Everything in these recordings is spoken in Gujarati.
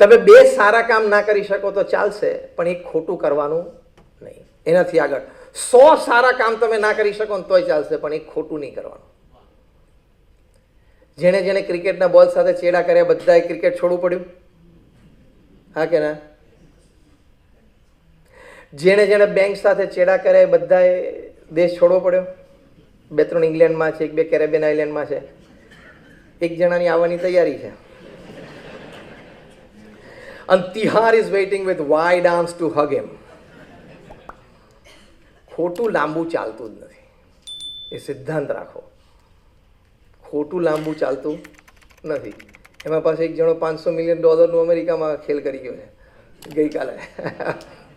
તમે બે સારા કામ ના કરી શકો તો ચાલશે, પણ એક ખોટું કરવાનું નહીં. એનાથી આગળ 100 સારા કામ તમે ના કરી શકો ને તોય ચાલશે, પણ એક ખોટું નહીં કરવાનું. જેણે જેણે ક્રિકેટના બોલ સાથે ચેડા કર્યા બધાએ ક્રિકેટ છોડવું પડ્યું? હા કે ના? જેણે જેણે બેંક સાથે ચેડા કર્યા બધાએ દેશ છોડવો પડ્યો? 2-3 ઇંગ્લેન્ડમાં છે, 1-2 કેરેબિયન આઇલેન્ડમાં છે, એક જણાની આવવાની તૈયારી છે. And Tihar is waiting with wide arms to hug him. ખોટું લાંબુ ચાલતું જ નથી, એ સિદ્ધાંત રાખો. ખોટું લાંબુ ચાલતું નથી. એમાં પાસે એક જણો $500 મિલિયન અમેરિકામાં ખેલ કરી ગયો છે ગઈકાલે.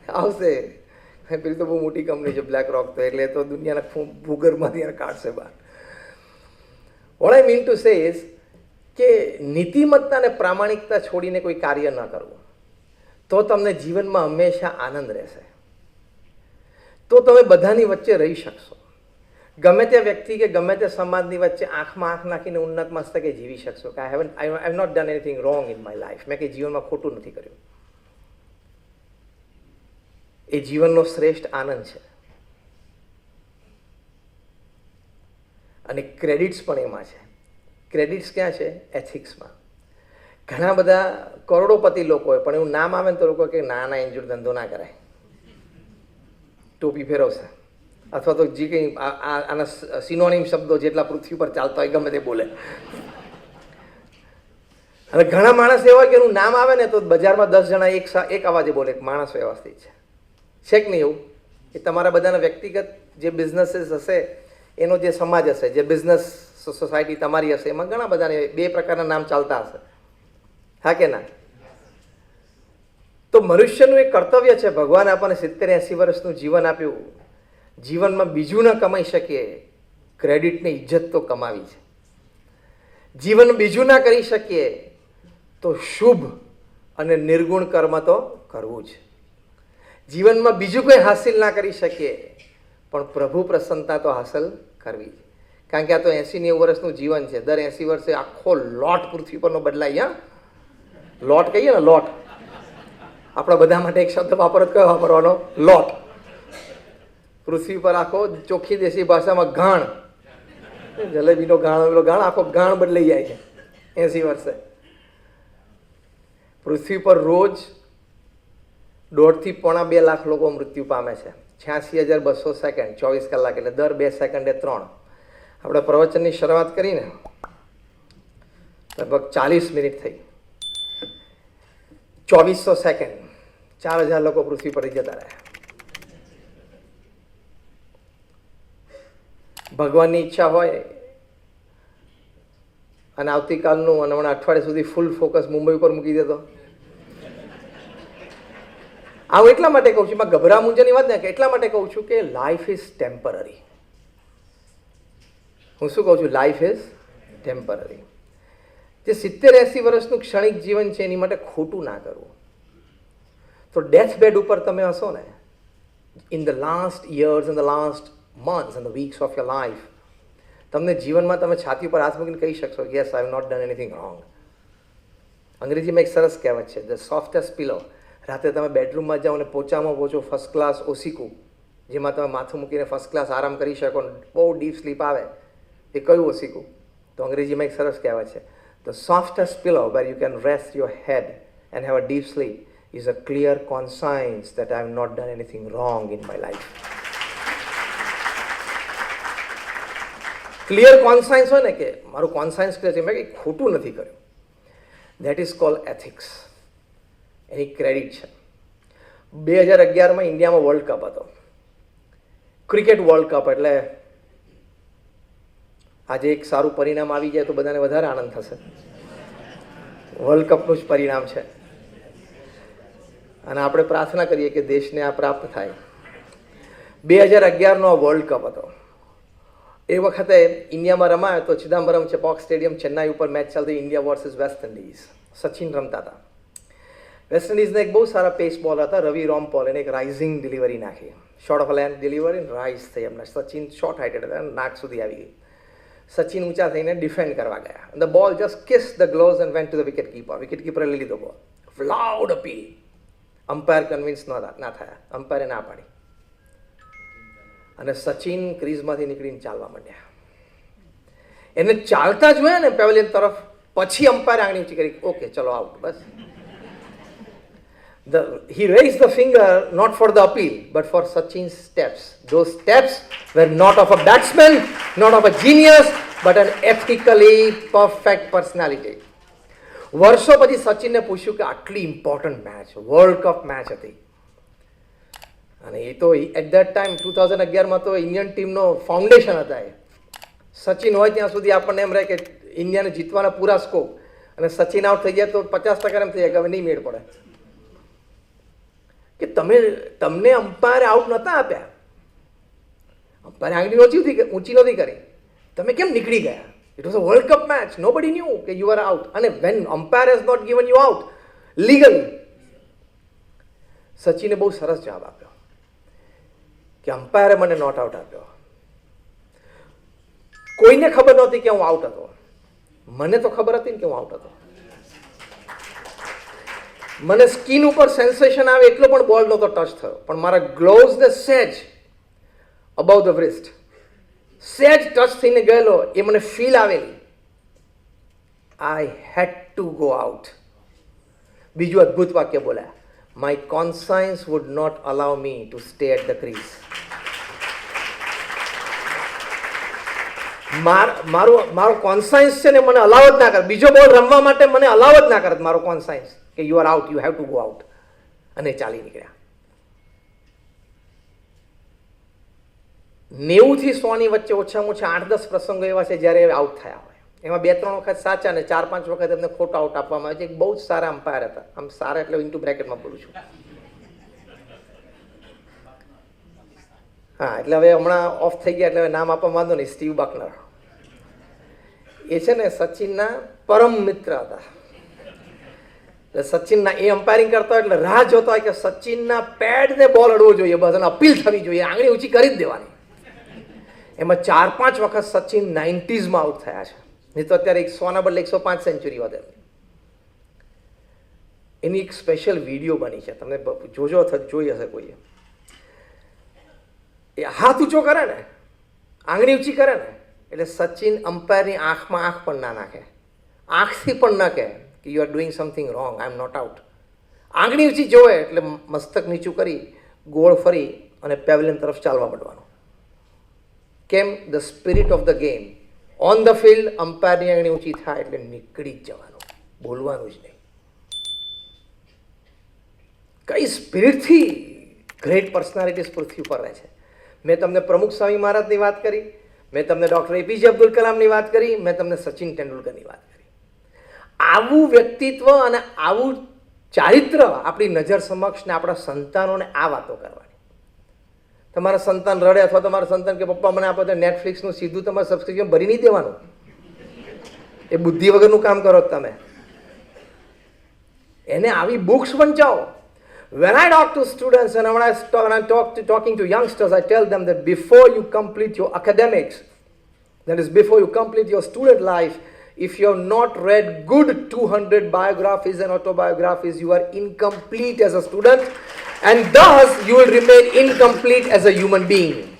આવશે, પેલી તો બહુ મોટી કંપની છે બ્લેક રોક, તો એટલે તો દુનિયાના ભૂગર્ભમાંથી કાઢશે બહાર. What I mean to say is કે નીતિમત્તા અને પ્રામાણિકતા છોડીને કોઈ કાર્ય ન કરવું, તો તમને જીવનમાં હંમેશા આનંદ રહેશે. તો તમે બધાની વચ્ચે રહી શકશો. ગમે તે વ્યક્તિ કે ગમે તે સમાજની વચ્ચે આંખમાં આંખ નાખીને ઉન્નત મસ્તકે જીવી શકશો કે I have not done anything wrong in my life. મેં કંઈ જીવનમાં ખોટું નથી કર્યું. એ જીવનનો શ્રેષ્ઠ આનંદ છે. અને ક્રેડિટ્સ પણ એમાં છે. ક્રેડિટ્સ ક્યાં છે? એથિક્સમાં. ઘણા બધા કરોડોપતિ લોકો હોય, પણ એવું નામ આવે ને તો લોકો કે ના ના એન્જોય ધંધો ના કરાય, ટોપી ફેરવશે, અથવા તો જે કંઈ આના સિનોનિમ શબ્દો જેટલા પૃથ્વી પર ચાલતા હોય ગમે તે બોલે. અને ઘણા માણસ એવા કે એનું નામ આવે ને તો બજારમાં 10 જણા એક અવાજે બોલે કે માણસ વ્યવસ્થિત છે. છે કે નહીં એવું? એ તમારા બધાના વ્યક્તિગત જે બિઝનેસીસ હશે, એનો જે સમાજ હશે, જે બિઝનેસ સોસાયટી તમારી હશે, એમાં ઘણા બધાને 2 પ્રકારના નામ ચાલતા હશે. હા કે ના? તો મનુષ્યનું એક કર્તવ્ય છે, ભગવાન આપણને 70-80 વર્ષનું જીવન આપ્યું, જીવનમાં બીજું ન કમાઈ શકીએ, ક્રેડિટની ઇજ્જત તો કમાવી છે. જીવન બીજું ના કરી શકીએ તો શુભ અને નિર્ગુણ કર્મ તો કરવું જ. જીવનમાં બીજું કંઈ હાસિલ ના કરી શકીએ, પણ પ્રભુ પ્રસન્નતા તો હાંસલ કરવી. કારણ કે આ તો 80-90 વર્ષનું જીવન છે. દર 80 વર્ષે આખો લોટ પૃથ્વી પરનો બદલાય. લોટ કહીએ ને, લોટ. આપણા બધા માટે એક શબ્દ વાપરો, કયો વાપરવાનો? લોટ. પૃથ્વી પર આખો ચોખ્ખી દેશી ભાષામાં ઘાણ, જલેબીનો ઘાણ, ઘાણ આખો ઘાણ બદલાઈ જાય છે 80 વર્ષે. પૃથ્વી પર રોજ 1.5 થી 2.5 લાખ લોકો મૃત્યુ પામે છે. 86,200 સેકન્ડ, 24 કલાક, એટલે દર 2 સેકન્ડે 3. આપણે પ્રવચનની શરૂઆત કરીને લગભગ 40 મિનિટ થઈ. 2400 સેકન્ડ, 4,000 લોકો પૃથ્વી પર જતા રહ્યા. ભગવાનની ઈચ્છા હોય અને આવતીકાલનું અને હમણાં અઠવાડિયા સુધી ફૂલ ફોકસ મુંબઈ ઉપર મૂકી દેતો. આવું એટલા માટે કહું છું, એમાં ગભરા મૂંઝાની વાત ને, એટલા માટે કહું છું કે લાઈફ ઇઝ ટેમ્પરરી. હું શું કહું છું? Life is temporary. જે 70-80 વર્ષનું ક્ષણિક જીવન છે, એની માટે ખોટું ના કરવું. તો ડેથ બેડ ઉપર તમે હશો ને, in the last years and the last months and the weeks of your life, તમને જીવનમાં તમે છાતી પર હાથ મૂકીને કહી શકશો, yes, I have not done anything wrong. અંગ્રેજીમાં એક સરસ કહેવત છે, the softest pillow. રાતે તમે બેડરૂમમાં જાઓ અને પોચામાં પહોંચો ફર્સ્ટ ક્લાસ ઓસીકું, જેમાં તમે માથું મૂકીને ફર્સ્ટ ક્લાસ આરામ કરી શકો, બહુ ડીપ સ્લીપ આવે, એ કયું ઓસીકું? તો અંગ્રેજીમાં એક સરસ કહેવત છે, the softest pillow where you can rest your head and have a deep sleep is a clear conscience that I have not done anything wrong in my life. Clear conscience હોય ને, કે મારું કોન્સાયન્સ ક્લિયર છે, મેં કંઈ ખોટું નથી કર્યું. That is called ethics. Any credit છે. 2011માં ઇન્ડિયામાં વર્લ્ડ કપ હતો, ક્રિકેટ વર્લ્ડ કપ. એટલે આજે એક સારું પરિણામ આવી જાય તો બધાને વધારે આનંદ થશે. વર્લ્ડ કપનું જ પરિણામ છે અને આપણે પ્રાર્થના કરીએ કે દેશને આ પ્રાપ્ત થાય. 2011નો વર્લ્ડ કપ હતો. એ વખતે ઇન્ડિયામાં રમાયો તો ચિદમ્બરમ ચેપોક સ્ટેડિયમ, ચેન્નાઈ ઉપર મેચ ચાલતી, India versus West Indies. Sachin રમતા હતા. વેસ્ટ ઇન્ડિઝના એક બહુ સારા પેસ બોલર હતા, રવિ રોમપોલ. એને એક રાઇઝિંગ ડિલિવરી નાખી, short of length delivery, rise થઈ એમને. સચિન શોર્ટ હાઇટેડ હતા, નાક સુધી આવી ગઈ. સચિન ઊંચા થઈને ડિફેન્ડ કરવા ગયા. The ball just kiss the gloves and went to the wicket keeper. Wicket કીપરે લઈ લીધો બોલ. Loud appeal. અમ્પાયર કન્વિન્સ ના થયા, અમ્પાયરે ના પાડી અને સચિન ક્રીઝમાંથી નીકળીને ચાલવા માંડ્યા. એને ચાલતા જોયા ને પેવેલિયન તરફ, પછી અમ્પાયર આંગળી ઊંચી કરી, ઓકે ચલો out. Bus he raised the finger not for the appeal but for Sachin's steps. Those steps were not of a batsman, not of a genius, but an ethically perfect personality. વર્ષો પછી સચિનને પૂછ્યું કે આટલી important match, world cup match હતી, અને એ તો એટ દેટ ટાઈમ 2011માં તો ઇન્ડિયન ટીમનો ફાઉન્ડેશન હતા. એ સચિન હોય ત્યાં સુધી આપણને એમ રહે કે ઇન્ડિયાને જીતવાના પૂરા સ્કોપ, અને સચિન આઉટ થઈ જાય તો 50% એમ થઈ જાય કે હવે નહીં મેળ પડે. કે તમને અમ્પાયરે આઉટ નહોતા આપ્યા, અમ્પાયરે આંગળી ઊંચી નહોતી કરી, તમે કેમ નીકળી ગયા? It was a world cup match, nobody knew કે યુ આર આઉટ. અને when umpire has not given you out legally, સચિને બહુ સરસ જવાબ આપ્યો કે અમ્પાયરે મને નોટ આઉટ આપ્યો. કોઈને ખબર નહોતી કે હું આઉટ હતો, મને તો ખબર હતી ને કે હું આઉટ હતો. મને સ્કિન ઉપર સેન્સેશન આવે એટલો પણ બોલ નહોતો ટચ થયો, પણ મારા ગ્લોવ્સને સેજ અબાઉ ધ વ્રિસ્ટ, સેજ ટચ થઈને ગયેલો એ મને ફીલ આવેલી. I had to go out. બીજું અદ્ભુત વાક્ય બોલ્યા, my conscience would not allow me to stay at the crease. મારો કોન્સાયન્સ છે ને મને અલાવ જ ના કરે, બીજો બોલ રમવા માટે મને અલાવ જ ના કરે મારો કોન્સાયન્સ, કે you are out, you have to go out. અને ચાલી નીકળ્યા. 90 થી 100 ની વચ્ચે ઓછામાં ઓછા 8-10 પ્રસંગો એવા છે જ્યારે આઉટ થયા હોય. એમાં 2-3 વખત સાચા અને 4-5 વખત એમને ખોટા આઉટ આપવામાં આવે છે. એક બહુ જ સારા અમ્પાયર હતા, આમ સારા એટલે ઇન્ટુ બ્રેકેટમાં બોલું છું. હા, એટલે હવે હમણાં ઓફ થઈ ગયા એટલે હવે નામ આપવા વાંધો નહીં. સ્ટીવ બકનર એ છે ને સચિનના પરમ મિત્ર હતા. એટલે સચિનના એ અમ્પાયરિંગ કરતા હોય એટલે રાહ જોતા હોય કે સચિનના પેડને બોલ અડવો જોઈએ, બસ અને અપીલ થવી જોઈએ, આંગળી ઊંચી કરી જ દેવાની. એમાં 4-5 વખત સચિન 90s આઉટ થયા છે, નહીં તો અત્યારે 100 બદલે 105 સેન્ચુરી વધે. એની એક સ્પેશિયલ વિડીયો બની છે, તમને જોજો અથવા જોઈ હશે કોઈએ. એ હાથ ઊંચો કરે ને, આંગળી ઊંચી કરે ને, એટલે સચિન અમ્પાયરની આંખમાં આંખ પણ ના નાખે, આંખથી પણ ના કહે કે you are doing something wrong, I am not out. આંગળી ઊંચી જોવે એટલે મસ્તક નીચું કરી ગોળ ફરી અને પેવેલિયન તરફ ચાલવા માંડવાનું. કેમ? The spirit of the game. On the field અમ્પાયરની આંગળી ઊંચી થાય એટલે નીકળી જ જવાનું, બોલવાનું જ નહીં. કઈ સ્પિરિટથી ગ્રેટ પર્સનાલિટીઝ પૃથ્વી પર રહે છે. મેં તમને પ્રમુખ સ્વામી મહારાજની વાત કરી, મેં તમને ડૉક્ટર એપીજે અબ્દુલ કલામની વાત કરી, મેં તમને સચિન તેંડુલકરની વાત કરી. આવું વ્યક્તિત્વ અને આવું ચારિત્ર આપણી નજર સમક્ષ ને આપણા સંતાનોને આ વાતો કરવાની. તમારા સંતાન રડે અથવા તમારા સંતાન કે પપ્પા મને આપો તો નેટફ્લિક્સનું સીધું તમારે સબસ્ક્રિપ્શન ભરી નહીં દેવાનું. એ બુદ્ધિ વગરનું કામ કરો તમે. એને આવી books વંચાવો. When I talk to students and when I'm talking to youngsters, I tell them that before you complete your academics, that is before you complete your student life, if you have not read good 200 biographies and autobiographies, you are incomplete as a student, and thus you will remain incomplete as a human being.